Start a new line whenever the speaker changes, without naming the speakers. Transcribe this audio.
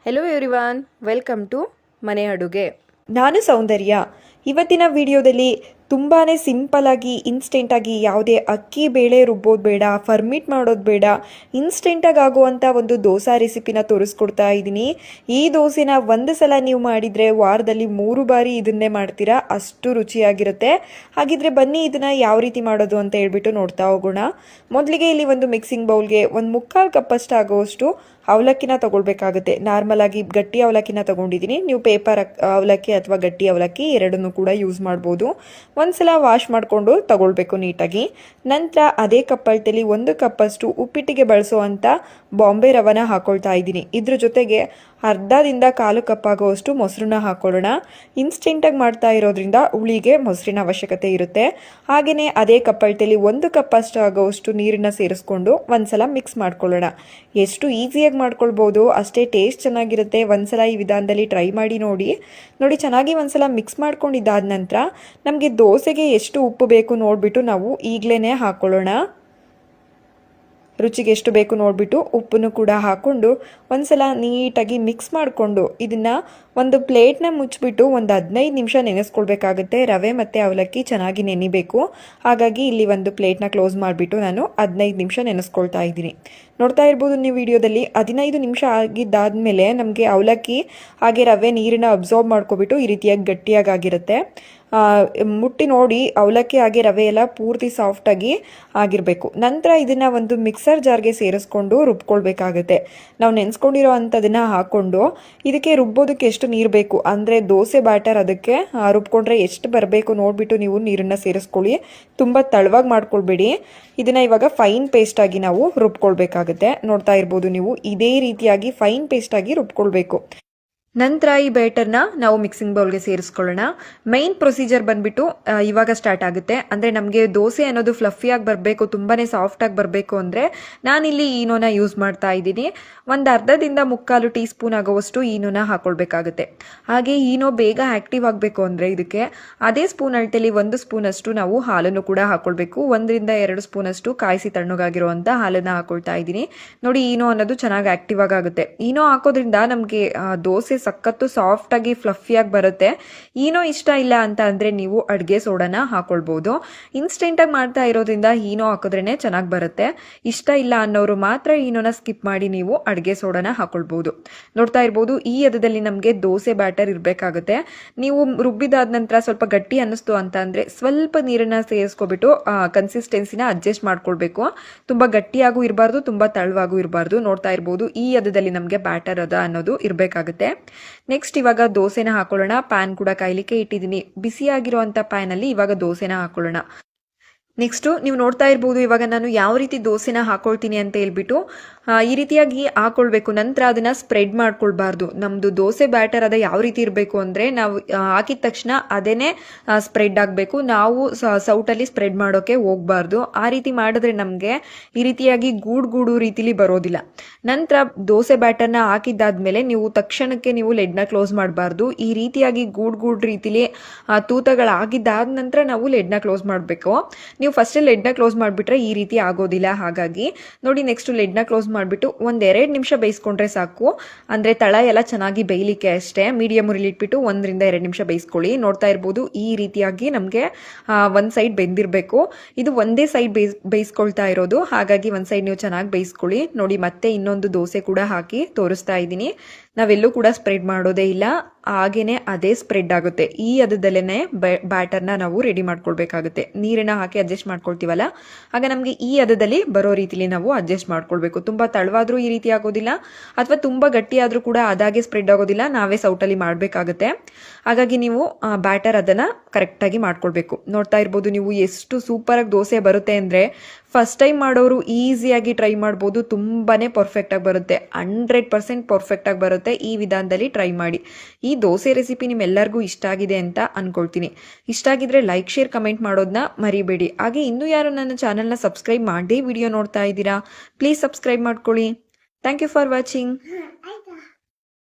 Hello everyone, welcome to ಮನೆ ಅಡುಗೆ.
ನಾನು ಸೌಂದರ್ಯ. ಇವತ್ತಿನ ವಿಡಿಯೋದಲ್ಲಿ ತುಂಬಾ ಸಿಂಪಲ್ಲಾಗಿ ಇನ್ಸ್ಟೆಂಟಾಗಿ ಯಾವುದೇ ಅಕ್ಕಿ ಬೇಳೆ ರುಬ್ಬೋದು ಬೇಡ, ಫರ್ಮಿಟ್ ಮಾಡೋದು ಬೇಡ, ಇನ್ಸ್ಟೆಂಟಾಗಿ ಆಗುವಂಥ ಒಂದು ದೋಸೆ ರೆಸಿಪಿನ ತೋರಿಸ್ಕೊಡ್ತಾ ಇದ್ದೀನಿ. ಈ ದೋಸೆನ ಒಂದು ಸಲ ನೀವು ಮಾಡಿದರೆ ವಾರದಲ್ಲಿ 3 ಬಾರಿ ಇದನ್ನೇ ಮಾಡ್ತೀರಾ, ಅಷ್ಟು ರುಚಿಯಾಗಿರುತ್ತೆ. ಹಾಗಿದ್ರೆ ಬನ್ನಿ ಇದನ್ನು ಯಾವ ರೀತಿ ಮಾಡೋದು ಅಂತ ಹೇಳ್ಬಿಟ್ಟು ನೋಡ್ತಾ ಹೋಗೋಣ. ಮೊದಲಿಗೆ ಇಲ್ಲಿ ಒಂದು ಮಿಕ್ಸಿಂಗ್ ಬೌಲ್ಗೆ 1/4 ಕಪ್ಪಷ್ಟು ಆಗುವಷ್ಟು ಅವಲಕ್ಕಿನ ತೊಗೊಳ್ಬೇಕಾಗುತ್ತೆ. ನಾರ್ಮಲಾಗಿ ಗಟ್ಟಿ ಅವಲಕ್ಕಿನ ತೊಗೊಂಡಿದ್ದೀನಿ. ನೀವು ಪೇಪರ್ ಅವಲಕ್ಕಿ ಅಥವಾ ಗಟ್ಟಿ ಅವಲಕ್ಕಿ ಎರಡನ್ನೂ ಕೂಡ ಯೂಸ್ ಮಾಡ್ಬೋದು. ಒಂದ್ಸಲ ವಾಶ್ ಮಾಡಿಕೊಂಡು ತಗೊಳ್ಬೇಕು ನೀಟಾಗಿ. ನಂತರ ಅದೇ ಕಪ್ಪಲ್ಟಲ್ಲಿ 1 ಕಪ್ಪಷ್ಟು ಉಪ್ಪಿಟ್ಟಿಗೆ ಬಳಸುವಂಥ ಬಾಂಬೆ ರವನ ಹಾಕೊಳ್ತಾ ಇದ್ದೀನಿ. ಇದ್ರ ಜೊತೆಗೆ ಅರ್ಧದಿಂದ 1/4 ಕಪ್ ಆಗುವಷ್ಟು ಮೊಸರನ್ನ ಹಾಕೊಳ್ಳೋಣ. ಇನ್ಸ್ಟೆಂಟಾಗಿ ಮಾಡ್ತಾ ಇರೋದ್ರಿಂದ ಹುಳಿಗೆ ಮೊಸರಿನ ಅವಶ್ಯಕತೆ ಇರುತ್ತೆ. ಹಾಗೆಯೇ ಅದೇ ಕಪ್ಪಲ್ಟಲ್ಲಿ 1 ಕಪ್ಪಷ್ಟು ಆಗುವಷ್ಟು ನೀರನ್ನು ಸೇರಿಸ್ಕೊಂಡು ಒಂದ್ಸಲ ಮಿಕ್ಸ್ ಮಾಡ್ಕೊಳ್ಳೋಣ. ಎಷ್ಟು ಈಸಿಯಾಗಿ ಮಾಡ್ಕೊಳ್ಬೋದು, ಅಷ್ಟೇ ಟೇಸ್ಟ್ ಚೆನ್ನಾಗಿರುತ್ತೆ. ಒಂದ್ಸಲ ಈ ವಿಧಾನದಲ್ಲಿ ಟ್ರೈ ಮಾಡಿ ನೋಡಿ. ಚೆನ್ನಾಗಿ ಒಂದ್ಸಲ ಮಿಕ್ಸ್ ಮಾಡ್ಕೊಂಡಿದ್ದಾದ ನಂತರ ನಮಗೆ ದೋಸೆಗೆ ಎಷ್ಟು ಉಪ್ಪು ಬೇಕು ನೋಡಿಬಿಟ್ಟು ನಾವು ಈಗಲೇ ಹಾಕ್ಕೊಳ್ಳೋಣ. ರುಚಿಗೆ ಎಷ್ಟು ಬೇಕು ನೋಡಿಬಿಟ್ಟು ಉಪ್ಪನ್ನು ಕೂಡ ಹಾಕ್ಕೊಂಡು ಒಂದ್ಸಲ ನೀಟಾಗಿ ಮಿಕ್ಸ್ ಮಾಡಿಕೊಂಡು ಇದನ್ನು ಒಂದು ಪ್ಲೇಟ್ನ ಮುಚ್ಚಿಬಿಟ್ಟು ಒಂದು 15 ನಿಮಿಷ ನೆನೆಸ್ಕೊಳ್ಬೇಕಾಗುತ್ತೆ. ರವೆ ಮತ್ತು ಅವಲಕ್ಕಿ ಚೆನ್ನಾಗಿ ನೆನಿಬೇಕು. ಹಾಗಾಗಿ ಇಲ್ಲಿ ಒಂದು ಪ್ಲೇಟ್ನ ಕ್ಲೋಸ್ ಮಾಡಿಬಿಟ್ಟು ನಾನು 15 ನಿಮಿಷ ನೆನೆಸ್ಕೊಳ್ತಾ ಇದ್ದೀನಿ. ನೋಡ್ತಾ ಇರ್ಬೋದು ನೀವು ವಿಡಿಯೋದಲ್ಲಿ 15 ನಿಮಿಷ ಆಗಿದ್ದಾದಮೇಲೆ ನಮಗೆ ಅವಲಕ್ಕಿ ಹಾಗೆ ರವೆ ನೀರನ್ನ ಅಬ್ಸಾರ್ಬ್ ಮಾಡ್ಕೊಬಿಟ್ಟು ಈ ರೀತಿಯಾಗಿ ಗಟ್ಟಿಯಾಗಿರುತ್ತೆ. ಮುಟ್ಟಿ ನೋಡಿ ಅವಲಕ್ಕಿ ಹಾಗೆ ರವೆ ಎಲ್ಲ ಪೂರ್ತಿ ಸಾಫ್ಟಾಗಿ ಆಗಿರಬೇಕು. ನಂತರ ಇದನ್ನು ಒಂದು ಮಿಕ್ಸರ್ ಜಾರ್ಗೆ ಸೇರಿಸ್ಕೊಂಡು ರುಬ್ಕೊಳ್ಬೇಕಾಗುತ್ತೆ. ನಾವು ನೆನೆಸ್ಕೊಂಡಿರೋ ಅಂಥದನ್ನು ಹಾಕ್ಕೊಂಡು ಇದಕ್ಕೆ ರುಬ್ಬೋದಕ್ಕೆ ಎಷ್ಟು ನೀರು ಬೇಕು ಅಂದರೆ ದೋಸೆ ಬ್ಯಾಟರ್ ಅದಕ್ಕೆ ರುಬ್ಕೊಂಡ್ರೆ ಎಷ್ಟು ಬರಬೇಕು ನೋಡಿಬಿಟ್ಟು ನೀವು ನೀರನ್ನು ಸೇರಿಸ್ಕೊಳ್ಳಿ. ತುಂಬ ತಳವಾಗಿ ಮಾಡ್ಕೊಳ್ಬೇಡಿ. ಇದನ್ನು ಇವಾಗ ಫೈನ್ ಪೇಸ್ಟಾಗಿ ನಾವು ರುಬ್ಕೊಳ್ಬೇಕಾಗುತ್ತೆ. ನೋಡ್ತಾ ಇರ್ಬೋದು ನೀವು ಇದೇ ರೀತಿಯಾಗಿ ಫೈನ್ ಪೇಸ್ಟಾಗಿ ರುಬ್ಕೊಳ್ಬೇಕು. ನಂತರ ಈ ಬ್ಯಾಟರ್ನ ನಾವು ಮಿಕ್ಸಿಂಗ್ ಬೌಲ್ಗೆ ಸೇರಿಸ್ಕೊಳ್ಳೋಣ. ಮೈನ್ ಪ್ರೊಸೀಜರ್ ಬಂದ್ಬಿಟ್ಟು ಇವಾಗ ಸ್ಟಾರ್ಟ್ ಆಗುತ್ತೆ. ಅಂದರೆ ನಮಗೆ ದೋಸೆ ಅನ್ನೋದು ಫ್ಲಫಿಯಾಗಿ ಬರಬೇಕು, ತುಂಬಾ ಸಾಫ್ಟಾಗಿ ಬರಬೇಕು ಅಂದರೆ ನಾನಿಲ್ಲಿ ಈನೋನ ಯೂಸ್ ಮಾಡ್ತಾ ಇದ್ದೀನಿ. ಒಂದು ಅರ್ಧದಿಂದ 3/4 ಟೀ ಸ್ಪೂನ್ ಆಗುವಷ್ಟು ಈನೋನ ಹಾಕೊಳ್ಬೇಕಾಗುತ್ತೆ. ಹಾಗೆ ಈನೋ ಬೇಗ ಆ್ಯಕ್ಟಿವ್ ಆಗಬೇಕು ಅಂದರೆ ಇದಕ್ಕೆ ಅದೇ ಸ್ಪೂನ್ ಅಳತೆಯಲ್ಲಿ 1 ಸ್ಪೂನಷ್ಟು ನಾವು ಹಾಲನ್ನು ಕೂಡ ಹಾಕೊಳ್ಬೇಕು. 1-2 ಸ್ಪೂನಷ್ಟು ಕಾಯಿಸಿ ತಣ್ಣಗಾಗಿರುವಂಥ ಹಾಲನ್ನು ಹಾಕೊಳ್ತಾ ಇದ್ದೀನಿ. ನೋಡಿ ಈನೋ ಅನ್ನೋದು ಚೆನ್ನಾಗಿ ಆ್ಯಕ್ಟಿವ್ ಆಗುತ್ತೆ. ಈನೋ ಹಾಕೋದ್ರಿಂದ ನಮಗೆ ದೋಸೆ ಸಖತ್ತು ಸಾಫ್ಟಾಗಿ ಫ್ಲಫಿಯಾಗಿ ಬರುತ್ತೆ. ಈನೋ ಇಷ್ಟ ಇಲ್ಲ ಅಂತ ಅಂದರೆ ನೀವು ಅಡುಗೆ ಸೋಡಾನ ಹಾಕೊಳ್ಬೋದು. ಇನ್ಸ್ಟೆಂಟಾಗಿ ಮಾಡ್ತಾ ಇರೋದ್ರಿಂದ ಈನೋ ಹಾಕಿದ್ರೇ ಚೆನ್ನಾಗಿ ಬರುತ್ತೆ. ಇಷ್ಟ ಇಲ್ಲ ಅನ್ನೋರು ಮಾತ್ರ ಈನೋನ ಸ್ಕಿಪ್ ಮಾಡಿ ನೀವು ಅಡುಗೆ ಸೋಡಾನ ಹಾಕೊಳ್ಬೋದು. ನೋಡ್ತಾ ಇರ್ಬೋದು ಈ ಹದದಲ್ಲಿ ನಮಗೆ ದೋಸೆ ಬ್ಯಾಟರ್ ಇರಬೇಕಾಗುತ್ತೆ. ನೀವು ರುಬ್ಬಿದಾದ ನಂತರ ಸ್ವಲ್ಪ ಗಟ್ಟಿ ಅನ್ನಿಸ್ತು ಅಂತ ಅಂದರೆ ಸ್ವಲ್ಪ ನೀರನ್ನು ಸೇರಿಸ್ಕೊಬಿಟ್ಟು ಕನ್ಸಿಸ್ಟೆನ್ಸಿನ ಅಡ್ಜಸ್ಟ್ ಮಾಡ್ಕೊಳ್ಬೇಕು. ತುಂಬ ಗಟ್ಟಿಯಾಗೂ ಇರಬಾರ್ದು, ತುಂಬ ತಳವಾಗೂ ಇರಬಾರ್ದು. ನೋಡ್ತಾ ಇರ್ಬೋದು ಈ ಹದದಲ್ಲಿ ನಮಗೆ ಬ್ಯಾಟರ್ ಅನ್ನೋದು ಇರಬೇಕಾಗುತ್ತೆ. ನೆಕ್ಸ್ಟ್ ಇವಾಗ ದೋಸೆನ ಹಾಕೊಳ್ಳೋಣ. ಪ್ಯಾನ್ ಕೂಡ ಕಾಯ್ಲಿಕ್ಕೆ ಇಟ್ಟಿದ್ದೀನಿ. ಬಿಸಿಯಾಗಿರುವಂಥ ಪ್ಯಾನಲ್ಲಿ ಇವಾಗ ದೋಸೆನ ಹಾಕೊಳ್ಳೋಣ. ನೆಕ್ಸ್ಟು ನೀವು ನೋಡ್ತಾ ಇರ್ಬೋದು ಇವಾಗ ನಾನು ಯಾವ ರೀತಿ ದೋಸೆನ ಹಾಕೊಳ್ತೀನಿ ಅಂತ ಹೇಳ್ಬಿಟ್ಟು ಈ ರೀತಿಯಾಗಿ ಹಾಕೊಳ್ಬೇಕು. ನಂತರ ಅದನ್ನು ಸ್ಪ್ರೆಡ್ ಮಾಡ್ಕೊಳ್ಬಾರ್ದು. ನಮ್ಮದು ದೋಸೆ ಬ್ಯಾಟರ್ ಅದ ಯಾವ ರೀತಿ ಇರಬೇಕು ಅಂದರೆ ನಾವು ಹಾಕಿದ ತಕ್ಷಣ ಅದೇನೇ ಸ್ಪ್ರೆಡ್ ಆಗಬೇಕು. ನಾವು ಸೌಟಲ್ಲಿ ಸ್ಪ್ರೆಡ್ ಮಾಡೋಕ್ಕೆ ಹೋಗಬಾರ್ದು. ಆ ರೀತಿ ಮಾಡಿದ್ರೆ ನಮಗೆ ಈ ರೀತಿಯಾಗಿ ಗೂಡು ರೀತಿಲಿ ಬರೋದಿಲ್ಲ. ನಂತರ ದೋಸೆ ಬ್ಯಾಟರ್ನ ಹಾಕಿದ್ದಾದ್ಮೇಲೆ ನೀವು ತಕ್ಷಣಕ್ಕೆ ನೀವು ಲೆಡ್ನ ಕ್ಲೋಸ್ ಮಾಡಬಾರ್ದು. ಈ ರೀತಿಯಾಗಿ ಗೂಡು ರೀತಿಲಿ ತೂತಗಳಾಗಿದ್ದಾದ ನಂತರ ನಾವು ಲೆಡ್ನ ಕ್ಲೋಸ್ ಮಾಡಬೇಕು. ನೀವು ಫಸ್ಟ್ ಲೆಡ್ನ ಕ್ಲೋಸ್ ಮಾಡಿಬಿಟ್ರೆ ಈ ರೀತಿ ಆಗೋದಿಲ್ಲ. ಹಾಗಾಗಿ ನೋಡಿ ನೆಕ್ಸ್ಟ್ ಲೆಡ್ನ ಕ್ಲೋಸ್ ಮಾಡಿಬಿಟ್ಟು 1-2 ನಿಮಿಷ ಬೇಯಿಸ್ಕೊಂಡ್ರೆ ಸಾಕು. ಅಂದರೆ ತಳ ಎಲ್ಲ ಚೆನ್ನಾಗಿ ಬೇಯಲಿಕ್ಕೆ ಅಷ್ಟೇ. ಮೀಡಿಯಮ್ ಉರಿಲಿಟ್ಬಿಟ್ಟು 1-2 ನಿಮಿಷ ಬೇಯಿಸ್ಕೊಳ್ಳಿ. ನೋಡ್ತಾ ಇರ್ಬೋದು ಈ ರೀತಿಯಾಗಿ ನಮಗೆ ಒಂದು ಸೈಡ್ ಬೆಂದಿರಬೇಕು. ಇದು ಒಂದೇ ಸೈಡ್ ಬೇಯಿಸ್ಕೊಳ್ತಾ ಇರೋದು. ಹಾಗಾಗಿ ಒಂದು ಸೈಡ್ ನೀವು ಚೆನ್ನಾಗಿ ಬೇಯಿಸ್ಕೊಳ್ಳಿ. ನೋಡಿ ಮತ್ತೆ ಇನ್ನೊಂದು ದೋಸೆ ಕೂಡ ಹಾಕಿ ತೋರಿಸ್ತಾ ಇದ್ದೀನಿ. ನಾವೆಲ್ಲೂ ಕೂಡ ಸ್ಪ್ರೆಡ್ ಮಾಡೋದೇ ಇಲ್ಲ, ಹಾಗೇನೆ ಅದೇ ಸ್ಪ್ರೆಡ್ ಆಗುತ್ತೆ. ಈ ಹದದಲ್ಲೇ ಬ್ಯಾಟರ್ನ ನಾವು ರೆಡಿ ಮಾಡ್ಕೊಳ್ಬೇಕಾಗುತ್ತೆ. ನೀರನ್ನ ಹಾಕಿ ಅಡ್ಜಸ್ಟ್ ಮಾಡ್ಕೊಳ್ತೀವಲ್ಲ, ಆಗ ನಮಗೆ ಈ ಹದದಲ್ಲಿ ಬರೋ ರೀತಿಲಿ ನಾವು ಅಡ್ಜಸ್ಟ್ ಮಾಡ್ಕೊಳ್ಬೇಕು. ತುಂಬ ತಳವಾದ್ರೂ ಈ ರೀತಿ ಆಗೋದಿಲ್ಲ, ಅಥವಾ ತುಂಬ ಗಟ್ಟಿ ಆದರೂ ಕೂಡ ಅದಾಗೆ ಸ್ಪ್ರೆಡ್ ಆಗೋದಿಲ್ಲ. ನಾವೇ ಸೌಟಲ್ಲಿ ಮಾಡಬೇಕಾಗುತ್ತೆ. ಹಾಗಾಗಿ ನೀವು ಬ್ಯಾಟರ್ ಅದನ್ನು ಕರೆಕ್ಟಾಗಿ ಮಾಡ್ಕೊಳ್ಬೇಕು. ನೋಡ್ತಾ ಇರ್ಬೋದು ನೀವು ಎಷ್ಟು ಸೂಪರಾಗಿ ದೋಸೆ ಬರುತ್ತೆ ಅಂದರೆ ಫಸ್ಟ್ ಟೈಮ್ ಮಾಡೋರು ಈಸಿಯಾಗಿ ಟ್ರೈ ಮಾಡ್ಬೋದು. ತುಂಬಾ ಪರ್ಫೆಕ್ಟಾಗಿ ಬರುತ್ತೆ. 100% ಪರ್ಫೆಕ್ಟಾಗಿ ಬರುತ್ತೆ. ಈ ವಿಧಾನದಲ್ಲಿ ಟ್ರೈ ಮಾಡಿ. ಈ ದೋಸೆ ರೆಸಿಪಿ ನಿಮ್ಮೆಲ್ಲರಿಗೂ ಇಷ್ಟ ಆಗಿದೆ ಅಂತ ಅನ್ಕೊಳ್ತೀನಿ. ಇಷ್ಟ ಆಗಿದ್ರೆ ಲೈಕ್, ಶೇರ್, ಕಮೆಂಟ್ ಮಾಡೋದನ್ನ ಮರಿಬೇಡಿ. ಹಾಗೆ ಇನ್ನೂ ಯಾರು ನನ್ನ ಚಾನಲ್ನ ಸಬ್ಸ್ಕ್ರೈಬ್ ಮಾಡದೇ ವಿಡಿಯೋ ನೋಡ್ತಾ ಇದ್ದೀರಾ, ಪ್ಲೀಸ್ ಸಬ್ಸ್ಕ್ರೈಬ್ ಮಾಡ್ಕೊಳ್ಳಿ. Thank you for watching.